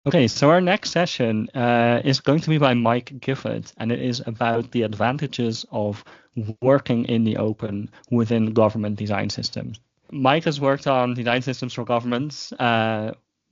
Okay, so our next session is going to be by Mike Gifford, and it is about the advantages of working in the open within government design systems. Mike has worked on design systems for governments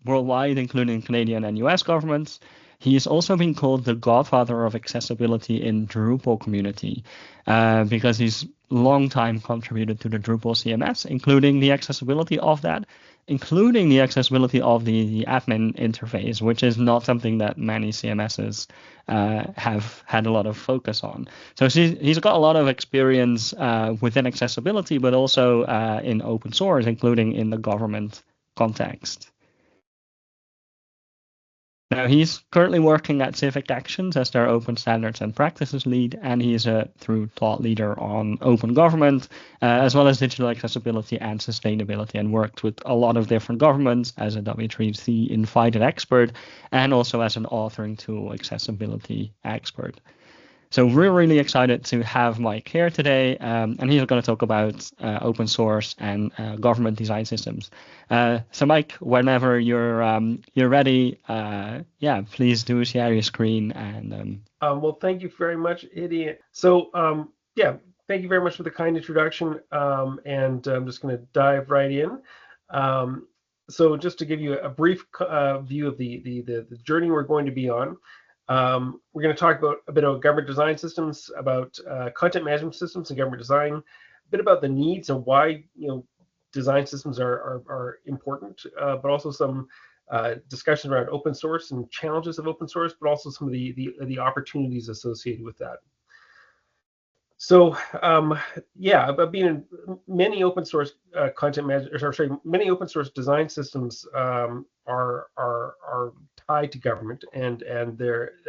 worldwide, including Canadian and US governments. He has also been called the godfather of accessibility in Drupal community because he's long time contributed to the Drupal CMS, including the accessibility of that, including the accessibility of the admin interface, which is not something that many CMSs have had a lot of focus on. So he's got a lot of experience within accessibility, but also in open source, including in the government context. Now, he's currently working at Civic Actions as their Open Standards and Practices lead, and he is a through thought leader on open government, as well as digital accessibility and sustainability, and worked with a lot of different governments as a W3C invited expert, and also as an authoring tool accessibility expert. So we're really excited to have Mike here today, and he's going to talk about open source and government design systems. So Mike, whenever you're ready, yeah, please do share your screen. And well, thank you very much, Idi. So yeah, thank you very much for the kind introduction, and I'm just going to dive right in. So just to give you a brief view of the journey we're going to be on. We're going to talk about a bit about government design systems, about content management systems and government design, a bit about the needs and why design systems are important, but also some discussions around open source and challenges of open source, but also some of the opportunities associated with that. So yeah, I've been in many open source content management, or sorry, many open source design systems are tied to government, and I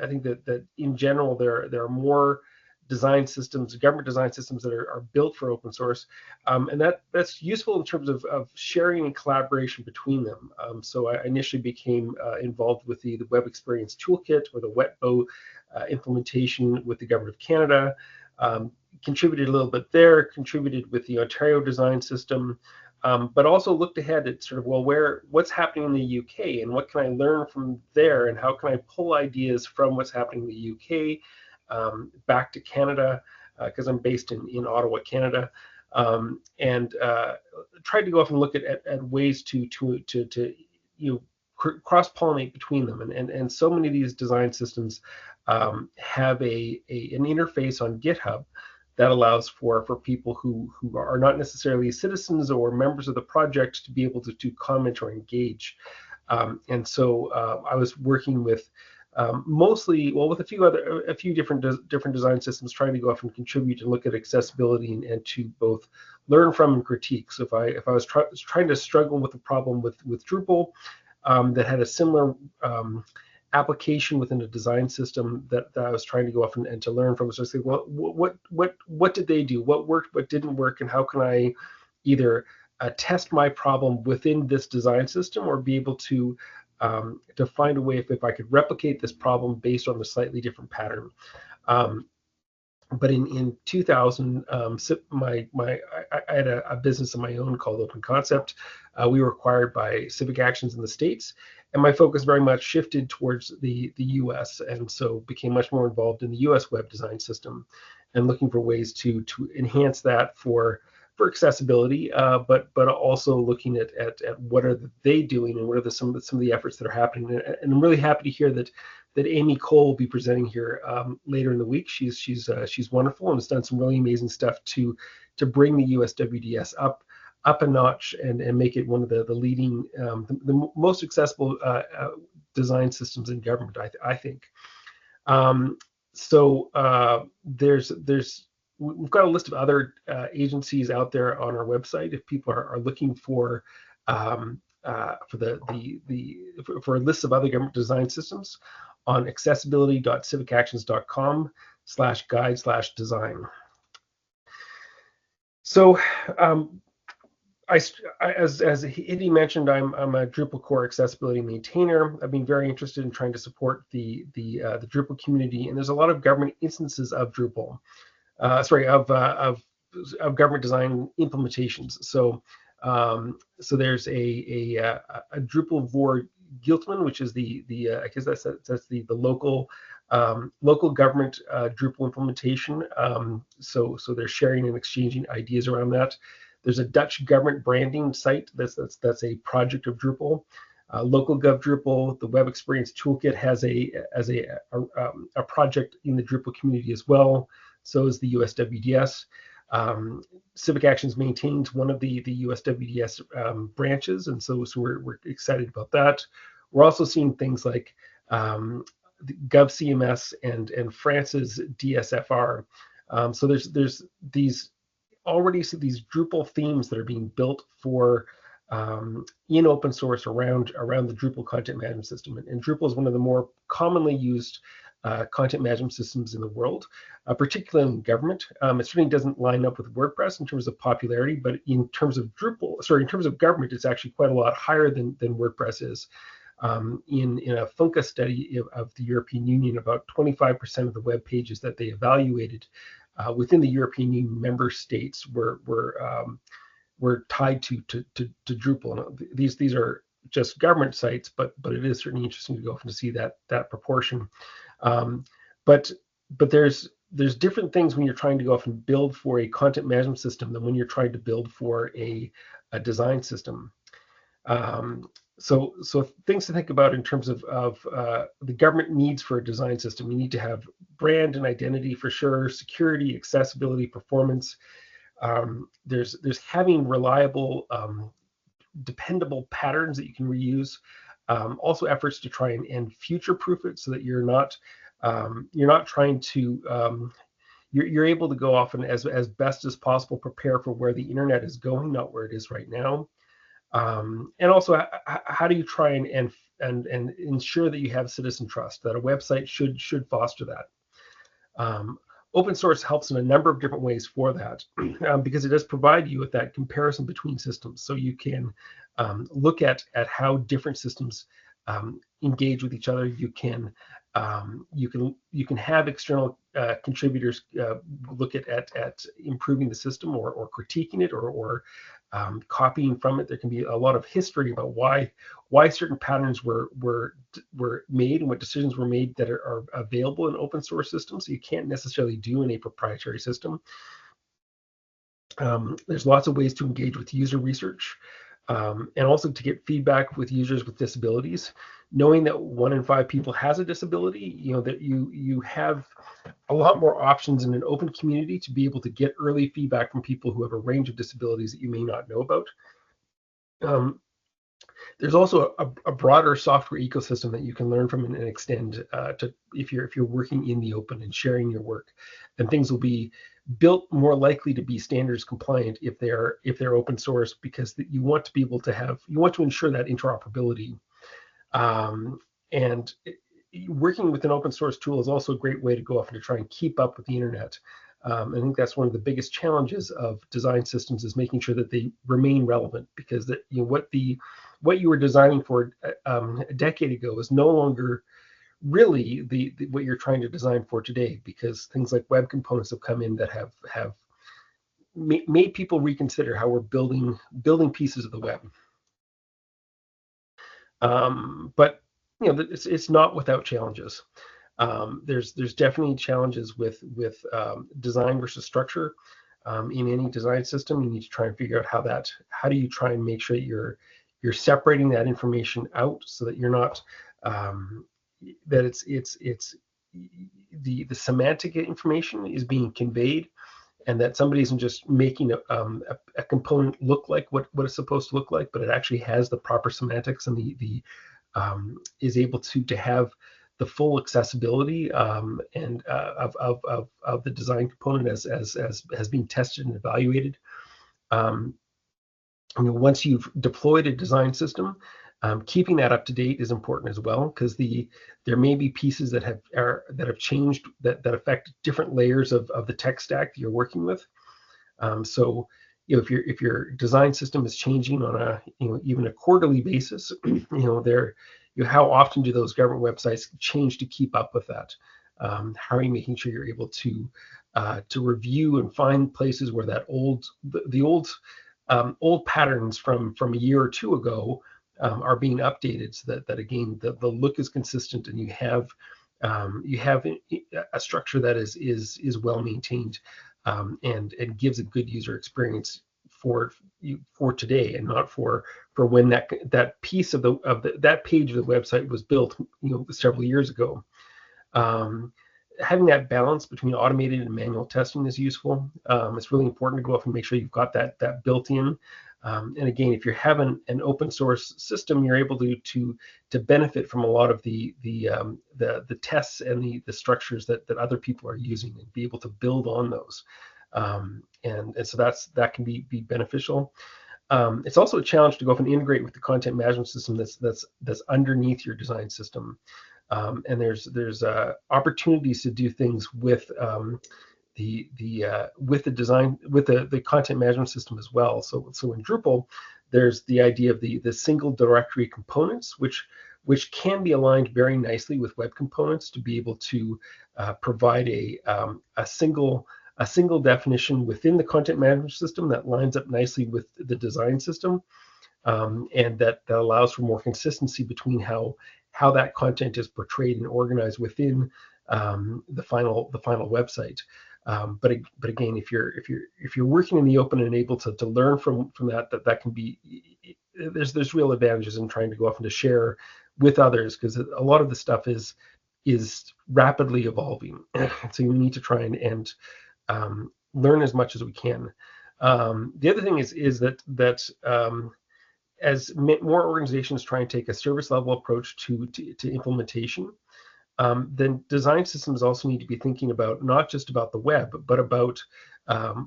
think that in general there are more design systems, government design systems that are built for open source, and that's useful in terms of sharing and collaboration between them. So I initially became involved with the Web Experience Toolkit, or the WETBO implementation with the Government of Canada. Contributed a little bit there, contributed with the Ontario design system, but also looked ahead at sort of, well, what's happening in the UK, and what can I learn from there, and how can I pull ideas from what's happening in the UK back to Canada, because I'm based in Ottawa, Canada, and tried to go off and look at ways to cross-pollinate between them, and so many of these design systems have an interface on GitHub that allows for people who are not necessarily citizens or members of the project to be able to comment or engage. And so I was working with mostly, well, with a few different design systems, trying to go off and contribute and look at accessibility and to both learn from and critique. So if I was trying to struggle with a problem with Drupal that had a similar application within a design system that I was trying to go off and to learn from. So I say, well, what did they do? What worked? What didn't work? And how can I either test my problem within this design system, or be able to find a way if I could replicate this problem based on a slightly different pattern. But in 2000, I had a business of my own called Open Concept. We were acquired by Civic Actions in the States, and my focus very much shifted towards the US, and so became much more involved in the US web design system, and looking for ways to enhance that for accessibility, but also looking at what are they doing, and what are some of the efforts that are happening. And I'm really happy to hear that Amy Cole will be presenting here later in the week. She's wonderful and has done some really amazing stuff to bring the US WDS up a notch and make it one of the leading, the most accessible design systems in government, I think. So we've got a list of other agencies out there on our website if people are looking for a list of other government design systems on accessibility.civicactions.com/guide/design. So as Idi mentioned, I'm a Drupal Core Accessibility Maintainer. I've been very interested in trying to support the Drupal community, and there's a lot of government instances of Drupal, of government design implementations. So there's a Drupal Giltman, which is the I guess that's the local government Drupal implementation. So they're sharing and exchanging ideas around that. There's a Dutch government branding site that's a project of Drupal. Local Gov Drupal, the Web Experience Toolkit has a project in the Drupal community as well. So is the USWDS. Civic Actions maintains one of the USWDS branches, and so we're excited about that. We're also seeing things like GovCMS and France's DSFR. So there's these already these Drupal themes that are being built for in open source around the Drupal content management system. And Drupal is one of the more commonly used content management systems in the world, particularly in government. It certainly doesn't line up with WordPress in terms of popularity, but in terms of in terms of government, it's actually quite a lot higher than WordPress is. In a Funka study of the European Union, about 25% of the web pages that they evaluated within the European Union member states were tied to Drupal. And these are just government sites, but it is certainly interesting to go off and to see that proportion. But there's different things when you're trying to go off and build for a content management system than when you're trying to build for a design system. So things to think about in terms of the government needs for a design system. You need to have brand and identity for sure, security, accessibility, performance. There's having reliable, dependable patterns that you can reuse. Also efforts to try and future-proof it so that you're not trying to you're able to go off and as best as possible prepare for where the internet is going, not where it is right now. And also, how do you try and ensure that you have citizen trust, that a website should foster that. Open source helps in a number of different ways for that, because it does provide you with that comparison between systems, so you can look at how different systems engage with each other. You can have external contributors look at improving the system or critiquing it or copying from it. There can be a lot of history about why certain patterns were made and what decisions were made that are available in open source systems. So you can't necessarily do in a proprietary system. There's lots of ways to engage with user research, and also to get feedback with users with disabilities. Knowing that 1 in 5 people has a disability, that you have a lot more options in an open community to be able to get early feedback from people who have a range of disabilities that you may not know about. There's also a broader software ecosystem that you can learn from and extend to if you're working in the open and sharing your work, and things will be built more likely to be standards compliant if they're open source, because you want to be able to ensure that interoperability. And working with an open source tool is also a great way to go off and to try and keep up with the internet. I think that's one of the biggest challenges of design systems, is making sure that they remain relevant, because what you were designing for a decade ago is no longer really what you're trying to design for today, because things like web components have come in that have made people reconsider how we're building pieces of the web. But it's not without challenges. There's definitely challenges with design versus structure. In any design system, you need to try and figure out how do you try and make sure you're separating that information out, so that you're not that it's the semantic information is being conveyed, and that somebody isn't just making a component look like what it's supposed to look like, but it actually has the proper semantics and the is able to have the full accessibility and of the design component as being tested and evaluated. Once you've deployed a design system, keeping that up to date is important as well, because there may be pieces that have changed that affect different layers of the tech stack that you're working with. So if your design system is changing on a even a quarterly basis, how often do those government websites change to keep up with that? How are you making sure you're able to review and find places where that old patterns from a year or two ago are being updated so that again the look is consistent, and you have a structure that is well maintained, and gives a good user experience for today, and not for when that piece of that page of the website was built, several years ago. Having that balance between automated and manual testing is useful. It's really important to go off and make sure you've got that built in. And again, if you're having an open source system, you're able to benefit from a lot of the tests and the structures that other people are using, and be able to build on those. And so that can be beneficial. It's also a challenge to go off and integrate with the content management system that's underneath your design system. And there's opportunities to do things with the design, with the content management system as well. So in Drupal, there's the idea of the single directory components, which can be aligned very nicely with web components to be able to provide a single definition within the content management system that lines up nicely with the design system, and that allows for more consistency between how that content is portrayed and organized within the final website. But again, if you're working in the open and able to learn from that can be, there's real advantages in trying to go off and to share with others, because a lot of the stuff is rapidly evolving. So you need to try and learn as much as we can. The other thing is that as more organizations try and take a service level approach to implementation, then design systems also need to be thinking about not just about the web, but about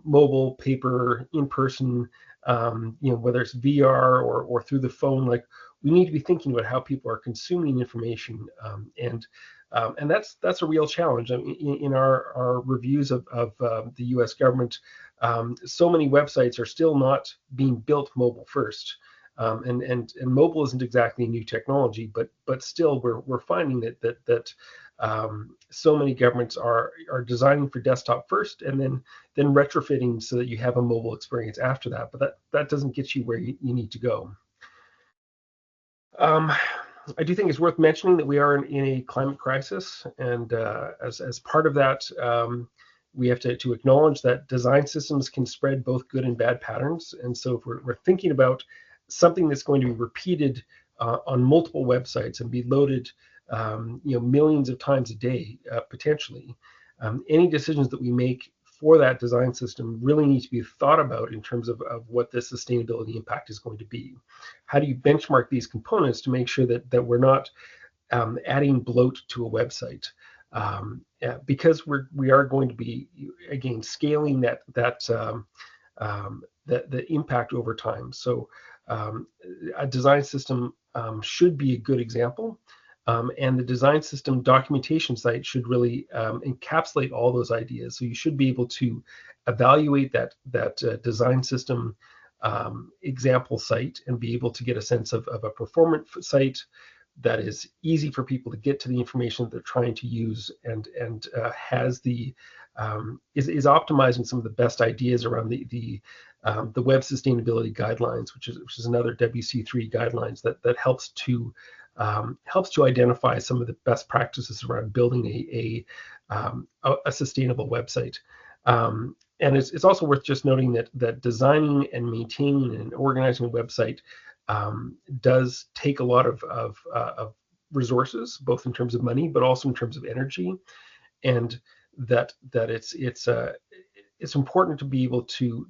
mobile, paper, in person, whether it's VR or through the phone. Like, we need to be thinking about how people are consuming information, and that's a real challenge. I mean, in our reviews of the U.S. government, so many websites are still not being built mobile first. And mobile isn't exactly a new technology, but still we're finding that so many governments are designing for desktop first, and then retrofitting so that you have a mobile experience after that. But that doesn't get you where you need to go. I do think it's worth mentioning that we are in a climate crisis, and as part of that, we have to acknowledge that design systems can spread both good and bad patterns. And so if we're thinking about something that's going to be repeated on multiple websites and be loaded millions of times a day, potentially, any decisions that we make for that design system really need to be thought about in terms of what the sustainability impact is going to be. How do you benchmark these components to make sure that we're not adding bloat to a website? Because we are going to be, again, scaling the impact over time. So a design system should be a good example, and the design system documentation site should really encapsulate all those ideas. So you should be able to evaluate that design system example site and be able to get a sense of a performant site that is easy for people to get to the information that they're trying to use, and has is optimizing some of the best ideas around the web sustainability guidelines, which is another WC3 guidelines that helps to identify some of the best practices around building a sustainable website. And it's also worth just noting that designing and maintaining and organizing a website does take a lot of resources, both in terms of money, but also in terms of energy, and that it's important to be able to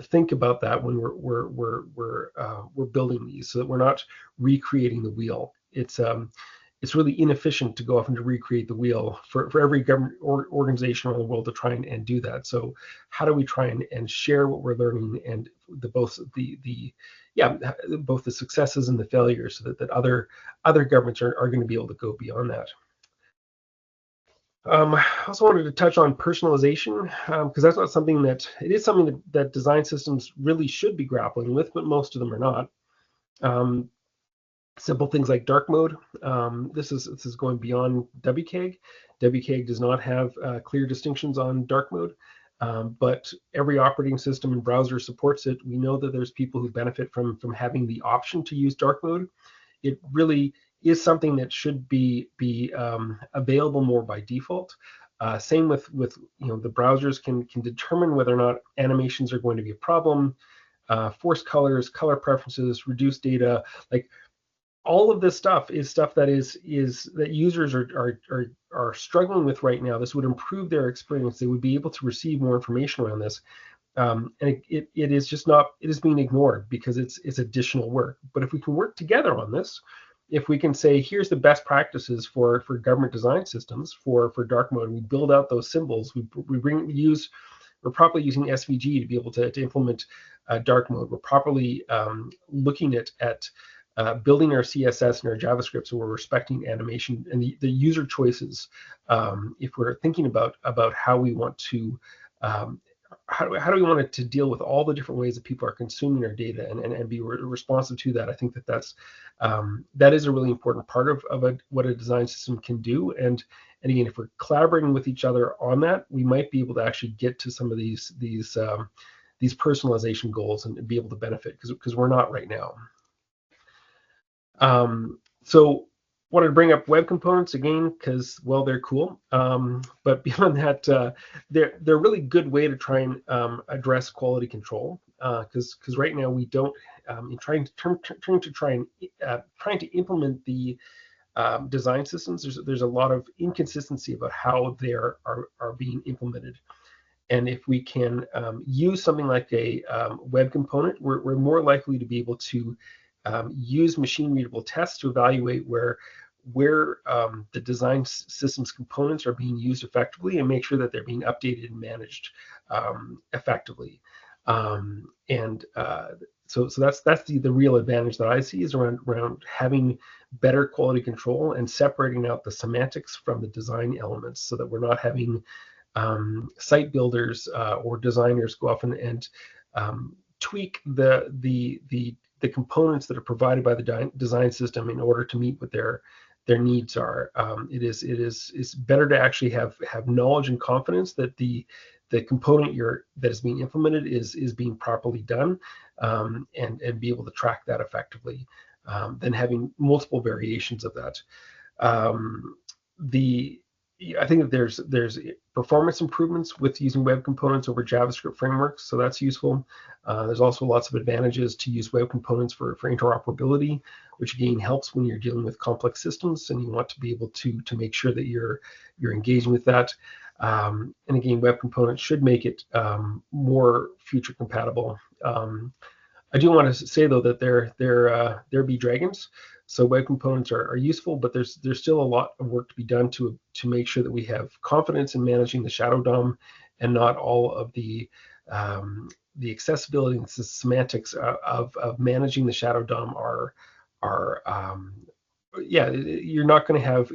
think about that when we're building these, so that we're not recreating the wheel. It's really inefficient to go off and to recreate the wheel for every government organization around the world to try and do that. So how do we try and share what we're learning, and both the successes and the failures, so that other governments are going to be able to go beyond that. I also wanted to touch on personalization, because that's not something it is something that design systems really should be grappling with, but most of them are not. Simple things like dark mode. This is going beyond WCAG. WCAG does not have clear distinctions on dark mode. but every operating system and browser supports it. We know that there's people who benefit from having the option to use dark mode. It really is something that should be available more by default. Same with the browsers can determine whether or not animations are going to be a problem. Force colors, color preferences, reduce data, like all of this stuff is stuff that is that users are struggling with right now. This would improve their experience. They would be able to receive more information around this. And it is just not, it is being ignored because it's additional work. But if we can work together on this, if we can say, here's the best practices for government design systems for dark mode, we build out those symbols, we're properly using SVG to be able to implement dark mode. We're properly looking at building our CSS and our JavaScript, so we're respecting animation and the user choices. If we're thinking about how we want to how do we want it to deal with all the different ways that people are consuming our data and be responsive to that? I think that is a really important part of what a design system can do. And again, if we're collaborating with each other on that, we might be able to actually get to some of these personalization goals and be able to benefit, because we're not right now. So wanted to bring up web components again because, well, they're cool. But beyond that, they're a really good way to try and address quality control, because right now we don't. In trying to implement the design systems, there's a lot of inconsistency about how they are being implemented. And if we can use something like a web component, we're more likely to be able to use machine readable tests to evaluate where the design system's components are being used effectively, and make sure that they're being updated and managed effectively. So that's the real advantage that I see, is around having better quality control and separating out the semantics from the design elements, so that we're not having site builders or designers go off and tweak the components that are provided by the design system in order to meet what their needs are. It's better to actually have knowledge and confidence that the component that is being implemented is being properly done, and be able to track that effectively, than having multiple variations of that. I think that there's performance improvements with using web components over JavaScript frameworks, so that's useful. There's also lots of advantages to use web components for interoperability, which again helps when you're dealing with complex systems and you want to be able to make sure that you're engaging with that. And again, web components should make it more future compatible. I do want to say though that there be dragons. So web components are useful, but there's still a lot of work to be done to make sure that we have confidence in managing the shadow DOM, and not all of the accessibility and the semantics of managing the shadow DOM you're not going to have.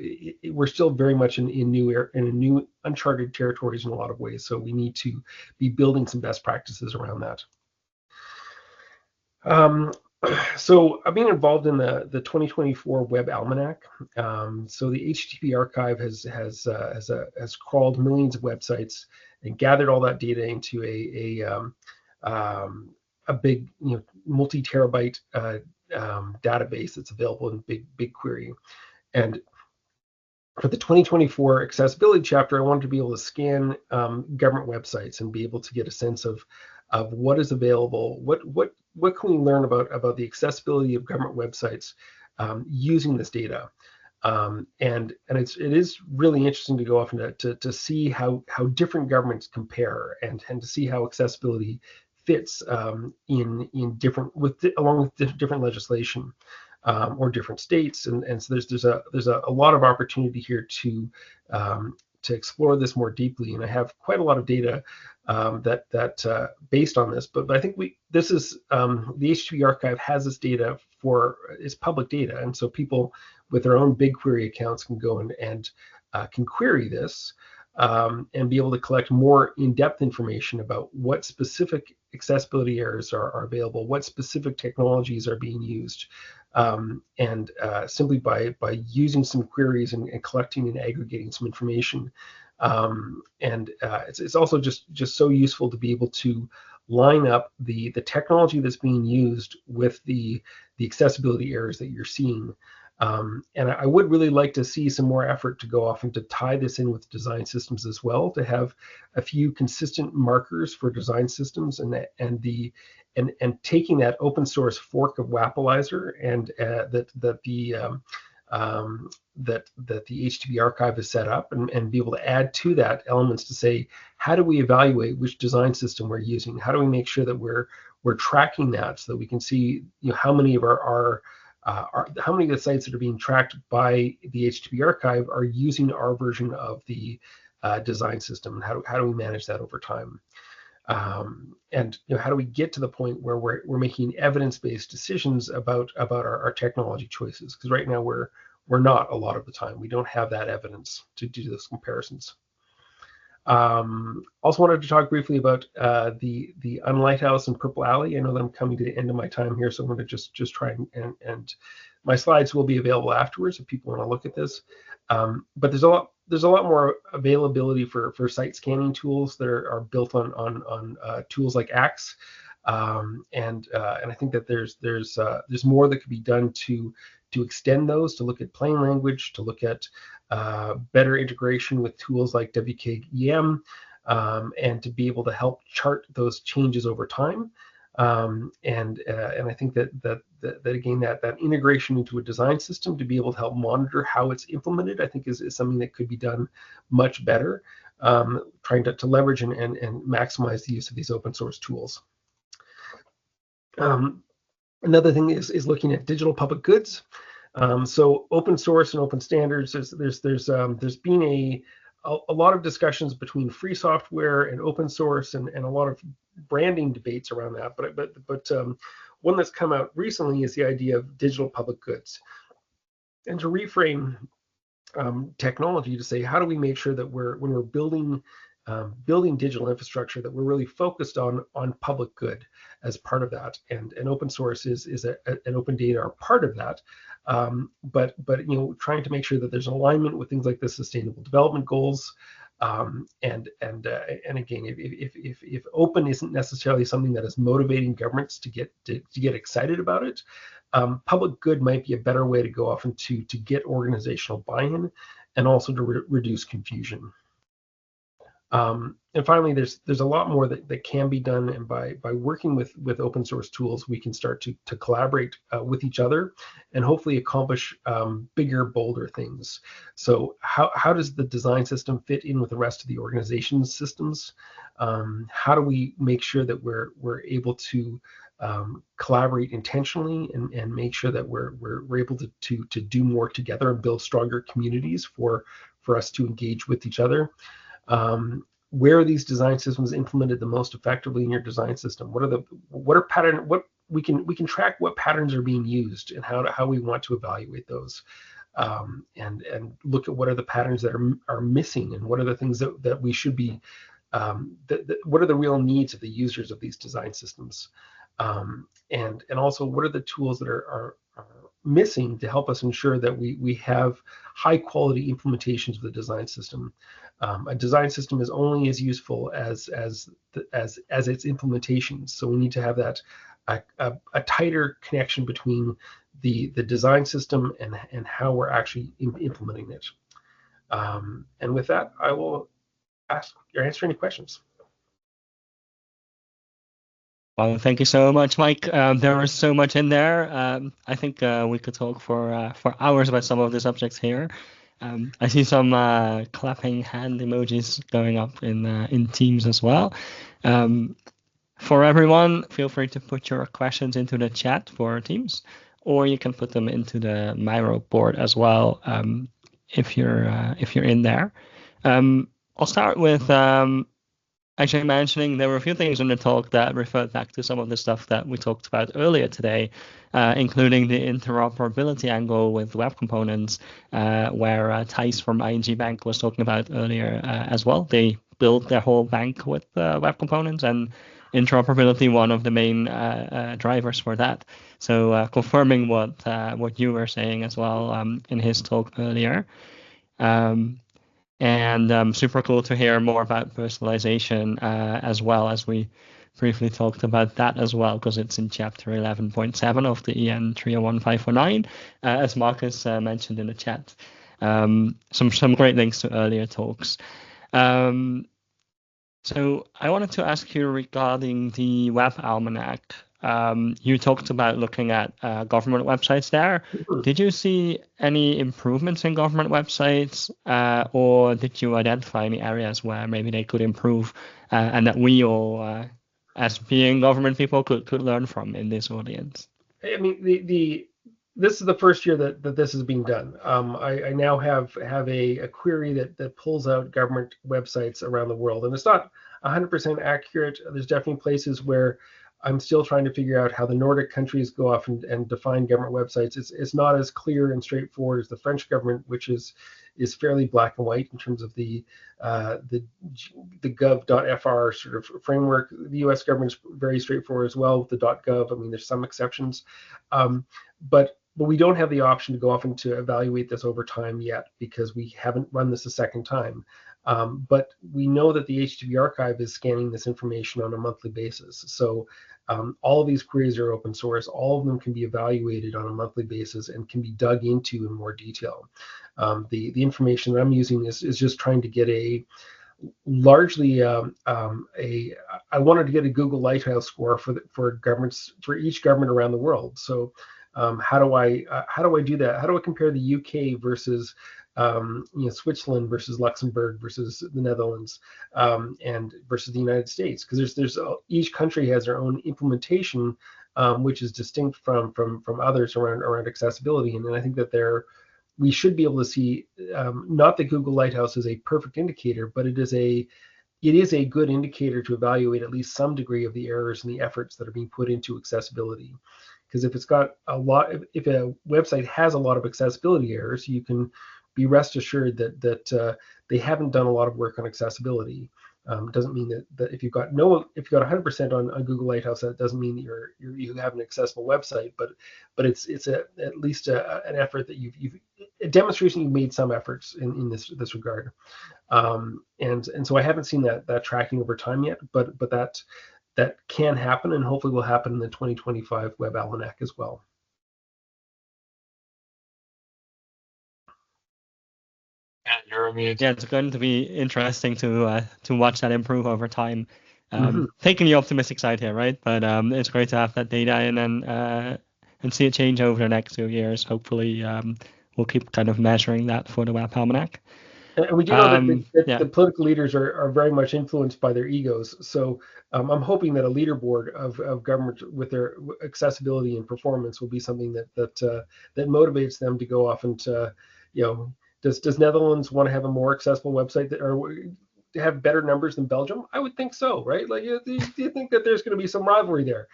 We're still very much in new uncharted territories in a lot of ways. So we need to be building some best practices around that. So I've been involved in the 2024 Web Almanac. So the HTTP archive has crawled millions of websites and gathered all that data into a big, multi-terabyte database that's available in BigQuery. And for the 2024 accessibility chapter, I wanted to be able to scan government websites and be able to get a sense of what is available, what can we learn about the accessibility of government websites using this data. And it is really interesting to go off and to see how different governments compare, and to see how accessibility fits in different along with different legislation or different states. And so there's a lot of opportunity here to explore this more deeply. And I have quite a lot of data that based on this, but I think this is the HTTP archive has this data it's public data, and so people with their own BigQuery accounts can go and can query this and be able to collect more in-depth information about what specific accessibility errors are available, what specific technologies are being used, and simply by using some queries and collecting and aggregating some information, It's also just so useful to be able to line up the technology that's being used with the accessibility errors that you're seeing. And I would really like to see some more effort to go off and to tie this in with design systems as well, to have a few consistent markers for design systems, and taking that open source fork of Wappleizer and that the HTTP archive is set up, and be able to add to that elements to say, how do we evaluate which design system we're using? How do we make sure that we're tracking that, so that we can see, how many of how many of the sites that are being tracked by the HTTP archive are using our version of the design system, and how do we manage that over time? And how do we get to the point where we're making evidence-based decisions about our technology choices? Because right now we're not, a lot of the time. We don't have that evidence to do those comparisons. Also wanted to talk briefly about the Unlighthouse and Purple Alley. I know that I'm coming to the end of my time here, so I'm going to just try and my slides will be available afterwards if people want to look at this. But there's a lot more availability for site scanning tools that are built on tools like Axe. And I think that there's more that could be done to extend those, to look at plain language, to look at better integration with tools like WKEM, and to be able to help chart those changes over time. And I think that again, that integration into a design system to be able to help monitor how it's implemented, I think is something that could be done much better, trying to leverage and maximize the use of these open source tools. Another thing is looking at digital public goods. So open source and open standards, there's been a lot of discussions between free software and open source, and a lot of branding debates around that. But one that's come out recently is the idea of digital public goods, and to reframe technology to say, how do we make sure that when we're building digital infrastructure, that we're really focused on public good as part of that, and open source and open data are part of that. But trying to make sure that there's alignment with things like the Sustainable Development Goals. And again, if open isn't necessarily something that is motivating governments to get excited about it, public good might be a better way to go off and to get organizational buy-in, and also to reduce confusion. And finally, there's a lot more that can be done, and by working with open source tools, we can start to collaborate with each other, and hopefully accomplish bigger, bolder things. So how does the design system fit in with the rest of the organization's systems? How do we make sure that we're able to collaborate intentionally, and make sure that we're able to do more together and build stronger communities for us to engage with each other? Where are these design systems implemented the most effectively in your design system? What we can track what patterns are being used, and how we want to evaluate those, and look at what are the patterns that are missing, and what are the things that we should be, what are the real needs of the users of these design systems, and also what are the tools that are missing to help us ensure that we have high quality implementations of the design system. A design system is only as useful as its implementations. So we need to have that a tighter connection between the design system and how we're actually implementing it. And with that, I will answer any questions. Well, thank you so much, Mike. There was so much in there. I think we could talk for hours about some of the subjects here. I see some clapping hand emojis going up in Teams as well. For everyone, feel free to put your questions into the chat for Teams, or you can put them into the Miro board as well, if you're in there. I'll start with actually mentioning there were a few things in the talk that referred back to some of the stuff that we talked about earlier today, including the interoperability angle with web components, where Thijs from ING Bank was talking about earlier as well. They built their whole bank with web components, and interoperability one of the main drivers for that. So confirming what you were saying as well in his talk earlier. And super cool to hear more about personalization as well, as we briefly talked about that as well, because it's in chapter 11.7 of the EN 301509, as Marcus mentioned in the chat. Some great links to earlier talks. So I wanted to ask you regarding the Web Almanac. You talked about looking at government websites there. Did you see any improvements in government websites, or did you identify any areas where maybe they could improve, and that we all, as being government people, could learn from in this audience? I mean, this is the first year that this is being done. I now have a query that pulls out government websites around the world, and it's not 100% accurate. There's definitely places where I'm still trying to figure out how the Nordic countries go off and define government websites. It's not as clear and straightforward as the French government, which is fairly black and white in terms of the gov.fr sort of framework. The U.S. government is very straightforward as well with the .gov. I mean, there's some exceptions, but we don't have the option to go off and to evaluate this over time yet because we haven't run this a second time. But we know that the HTTP archive is scanning this information on a monthly basis. So all of these queries are open source. All of them can be evaluated on a monthly basis and can be dug into in more detail. The information that I'm using is just trying to get a largely I wanted to get a Google Lighthouse score for governments, for each government around the world. So how do I do that? How do I compare the UK versus Switzerland versus Luxembourg versus the Netherlands and versus the United States? Because there's each country has their own implementation, which is distinct from others around accessibility, and I think that we should be able to see, not that Google Lighthouse is a perfect indicator, but it is a good indicator to evaluate at least some degree of the errors and the efforts that are being put into accessibility. Because if it's got if a website has a lot of accessibility errors, you can be rest assured that they haven't done a lot of work on accessibility. It doesn't mean that if you've got 100% on Google Lighthouse, that doesn't mean that you have an accessible website, but it's at least an effort that you've a demonstration you've made some efforts in this regard. And so I haven't seen that tracking over time yet, but that can happen, and hopefully will happen in the 2025 Web Almanac as well. Yeah, you're muted. Yeah, it's going to be interesting to watch that improve over time. Taking the optimistic side here, right? But it's great to have that data and see it change over the next 2 years. Hopefully, we'll keep kind of measuring that for the Web Almanac. And we do know that the political leaders are very much influenced by their egos. So I'm hoping that a leaderboard of government with their accessibility and performance will be something that motivates them to go off and does Netherlands want to have a more accessible website or have better numbers than Belgium? I would think so, right? Like, do you think that there's going to be some rivalry there?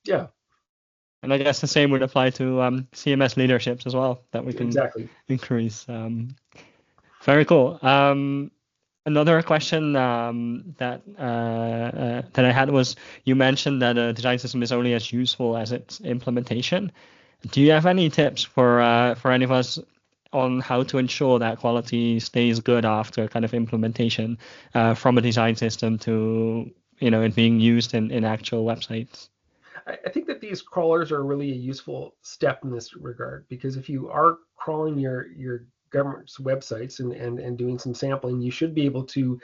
Yeah. And I guess the same would apply to CMS leaderships as well, that we can increase. Very cool. Another question that I had was, you mentioned that a design system is only as useful as its implementation. Do you have any tips for any of us on how to ensure that quality stays good after kind of implementation from a design system to it being used in actual websites? I think that these crawlers are really a useful step in this regard, because if you are crawling your government's websites and doing some sampling, you should be able to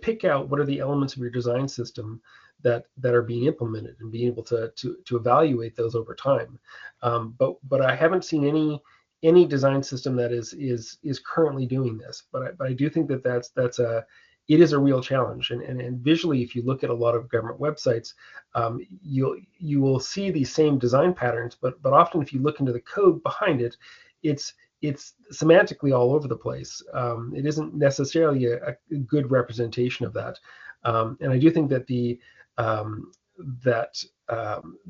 pick out what are the elements of your design system that are being implemented and being able to evaluate those over time. But I haven't seen any design system that is currently doing this. But I do think that it is a real challenge, and visually, if you look at a lot of government websites, you will see these same design patterns, but often if you look into the code behind it, it's semantically all over the place. It isn't necessarily a good representation of that, and I do think that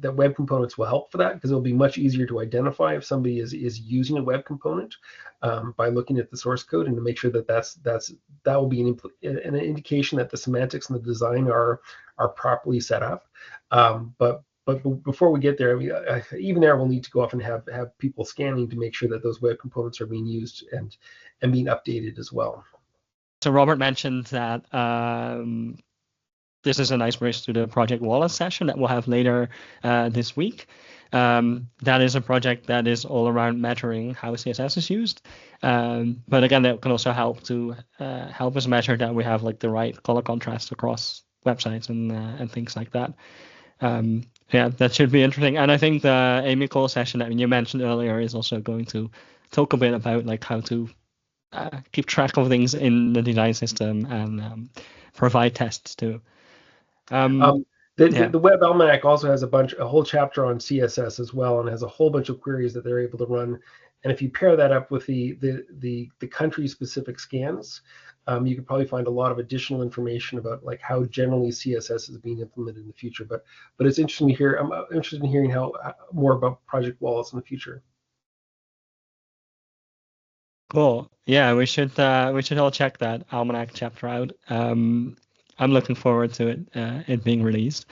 that web components will help for that, because it'll be much easier to identify if somebody is using a web component by looking at the source code, and to make sure that will be an indication that the semantics and the design are properly set up. But before we get there, I mean, even there, we'll need to go off and have people scanning to make sure that those web components are being used and being updated as well. So Robert mentioned that this is a nice bridge to the Project Wallace session that we'll have later this week. That is a project that is all around measuring how CSS is used. But again, that can also help to help us measure that we have like the right color contrast across websites and things like that. Yeah, that should be interesting. And I think the Amy Cole session that you mentioned earlier is also going to talk a bit about like how to keep track of things in the design system and provide tests too. The Web Almanac also has a whole chapter on CSS as well, and has a whole bunch of queries that they're able to run. And if you pair that up with the country-specific scans, you could probably find a lot of additional information about like how generally CSS is being implemented in the future. But it's interesting to hear. I'm interested in hearing how more about Project Wallace in the future. Cool. Yeah, we should all check that Almanac chapter out. I'm looking forward to it being released.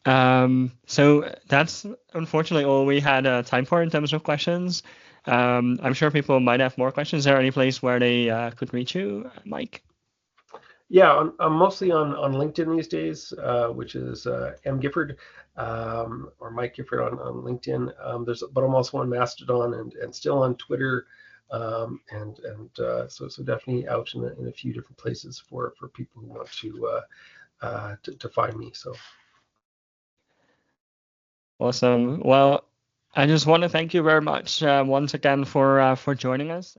So that's unfortunately all we had time for in terms of questions. I'm sure people might have more questions. Is there any place where they could reach you, Mike? Yeah, I'm mostly on LinkedIn these days, which is M Gifford or Mike Gifford on LinkedIn. But I'm also on Mastodon and still on Twitter. So definitely out in a few different places for people who want to find me. So awesome. Well, I just want to thank you very much once again for joining us.